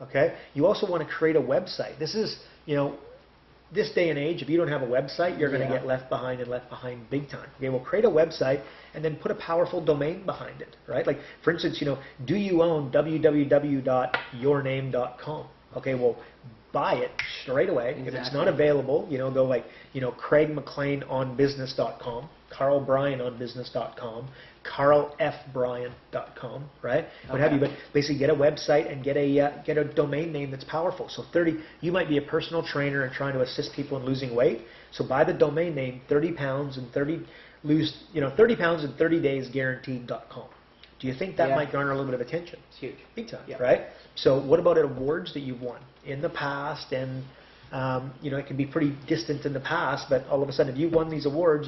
Okay. You also want to create a website. This is, this day and age, if you don't have a website, you're going to get left behind and left behind big time. Okay, well, create a website and then put a powerful domain behind it, right? Like, for instance, do you own www.yourname.com? Okay, well, buy it straight away. Exactly. If it's not available, go like, CraigMcLeanOnBusiness.com, Karl Bryan on business.com, KarlFBryan.com, right? What have you? But basically, get a website and get a domain name that's powerful. So 30. You might be a personal trainer and trying to assist people in losing weight. So buy the domain name 30 pounds and 30 pounds in 30 days guaranteed.com. Do you think that might garner a little bit of attention? It's huge, big time, right? So what about awards that you've won in the past and it can be pretty distant in the past, but all of a sudden, if you won these awards,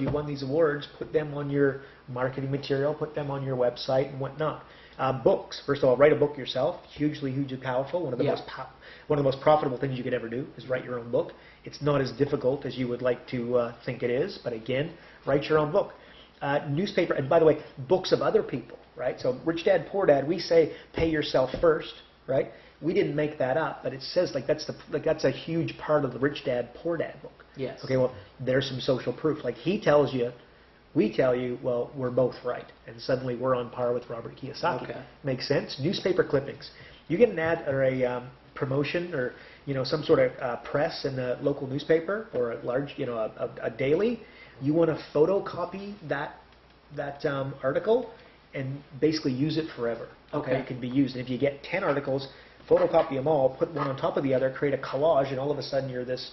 put them on your marketing material, put them on your website and whatnot. Books, first of all, write a book yourself. Hugely powerful. One of the most profitable things you could ever do is write your own book. It's not as difficult as you would like to think it is, but again, write your own book. Newspaper, and by the way, books of other people, right? So Rich Dad, Poor Dad, we say pay yourself first, right? We didn't make that up, but it says that's a huge part of the Rich Dad, Poor Dad book. Yes. Okay, well, there's some social proof. Like he tells you, we tell you, well, we're both right, and suddenly we're on par with Robert Kiyosaki. Okay. Makes sense? Newspaper clippings. You get an ad or a promotion or some sort of press in the local newspaper or a large, a daily. You want to photocopy that article and basically use it forever. Okay, it can be used. And if you get 10 articles, photocopy them all, put one on top of the other, create a collage, and all of a sudden you're this,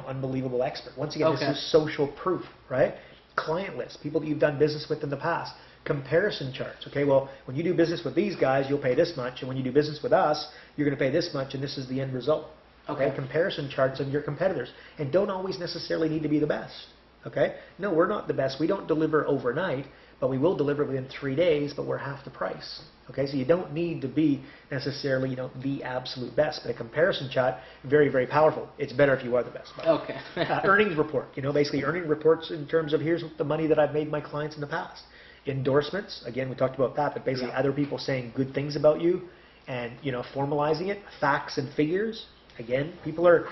unbelievable expert. Once again, this is social proof, right? Client lists, people that you've done business with in the past. Comparison charts. Okay, well, when you do business with these guys, you'll pay this much, and when you do business with us, you're going to pay this much, and this is the end result. Okay, comparison charts of your competitors, and don't always necessarily need to be the best. Okay, no, we're not the best. We don't deliver overnight, but we will deliver within 3 days, but we're half the price. Okay, so you don't need to be necessarily, the absolute best. But a comparison chart, very, very powerful. It's better if you are the best. Okay. Earnings report, basically earning reports in terms of here's the money that I've made my clients in the past. Endorsements, again, we talked about that, but basically other people saying good things about you and, formalizing it. Facts and figures, again, people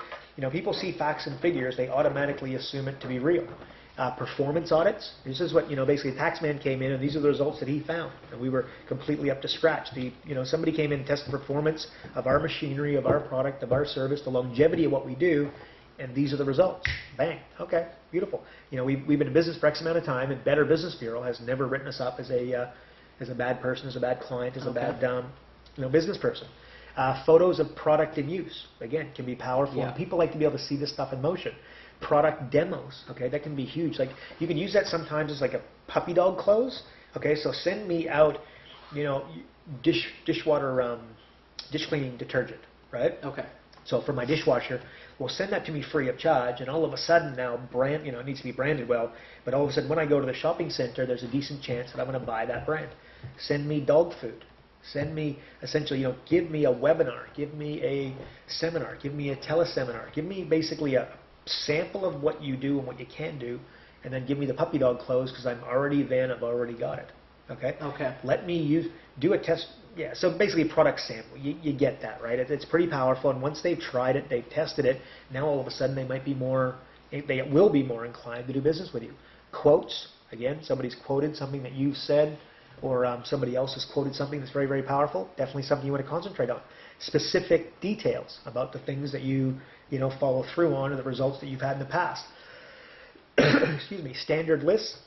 see facts and figures, they automatically assume it to be real. Performance audits. This is what, basically a tax man came in and these are the results that he found. And we were completely up to scratch. Somebody came in and tested the performance of our machinery, of our product, of our service, the longevity of what we do, and these are the results. Bang. Okay, beautiful. We've been in business for X amount of time, and Better Business Bureau has never written us up as a bad person, as a bad client, as a bad business person. Photos of product in use, again, can be powerful. And people like to be able to see this stuff in motion. Product demos, okay, that can be huge. Like you can use that sometimes as like a puppy dog clothes. Okay, so send me out, dishwater, dish cleaning detergent, right? Okay. So for my dishwasher, well, send that to me free of charge, and all of a sudden now it needs to be branded well, but all of a sudden when I go to the shopping center, there's a decent chance that I'm going to buy that brand. Send me dog food. Send me, essentially, give me a webinar, give me a seminar, give me a teleseminar, give me basically a sample of what you do and what you can do, and then give me the puppy dog clothes because I've already got it. Okay? Okay. Let me do a test. Yeah, so basically a product sample. You get that, right? It's pretty powerful, and once they've tried it, they've tested it, now all of a sudden they will be more inclined to do business with you. Quotes, again, somebody's quoted something that you've said, or somebody else has quoted something that's very, very powerful. Definitely something you want to concentrate on. Specific details about the things that you follow through on, or the results that you've had in the past. Excuse me. Standard lists.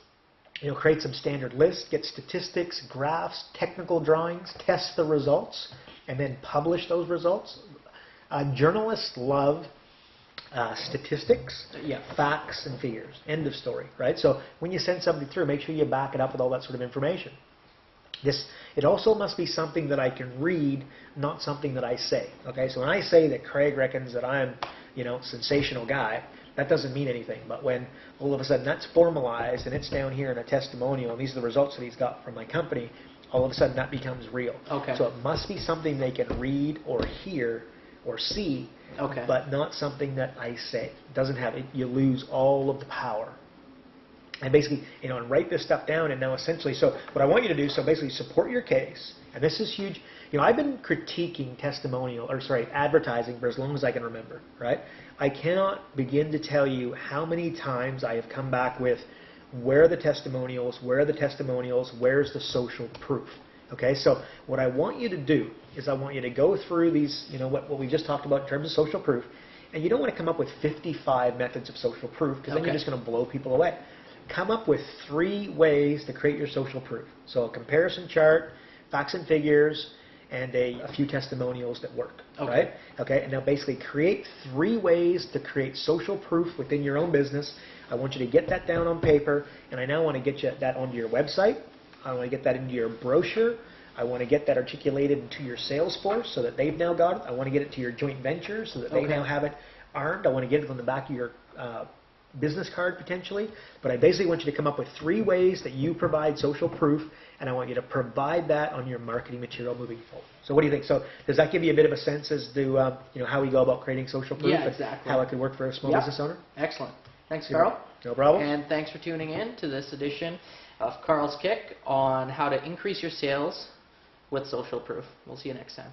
Create some standard lists, get statistics, graphs, technical drawings, test the results, and then publish those results. Journalists love statistics, facts, and figures. End of story, right? So when you send something through, make sure you back it up with all that sort of information. It also must be something that I can read, not something that I say. Okay, so when I say that Craig reckons that I'm, sensational guy, that doesn't mean anything. But when all of a sudden that's formalized and it's down here in a testimonial, and these are the results that he's got from my company, all of a sudden that becomes real. Okay. So it must be something they can read or hear or see, but not something that I say. It doesn't have it. You lose all of the power. and basically, and write this stuff down. And now essentially, so what I want you to do, so basically support your case. And this is huge. I've been critiquing advertising for as long as I can remember, right? I cannot begin to tell you how many times I have come back with, where are the testimonials, where's the social proof? Okay, so what I want you to do is I want you to go through these, what we just talked about in terms of social proof, and you don't want to come up with 55 methods of social proof, because then you're just going to blow people away. Come up with 3 ways to create your social proof. So a comparison chart, facts and figures, and a few testimonials that work, right? Okay, and now basically create 3 ways to create social proof within your own business. I want you to get that down on paper, and I now want to get that onto your website. I want to get that into your brochure. I want to get that articulated into your sales force so that they've now got it. I want to get it to your joint ventures so that they now have it armed. I want to get it on the back of your business card potentially. But I basically want you to come up with 3 ways that you provide social proof, and I want you to provide that on your marketing material moving forward. So what do you think? So does that give you a bit of a sense as to how we go about creating social proof? Yeah, exactly. How it could work for a small business owner? Excellent. Thanks, Karl. No problem. And thanks for tuning in to this edition of Karl's Kick on how to increase your sales with social proof. We'll see you next time.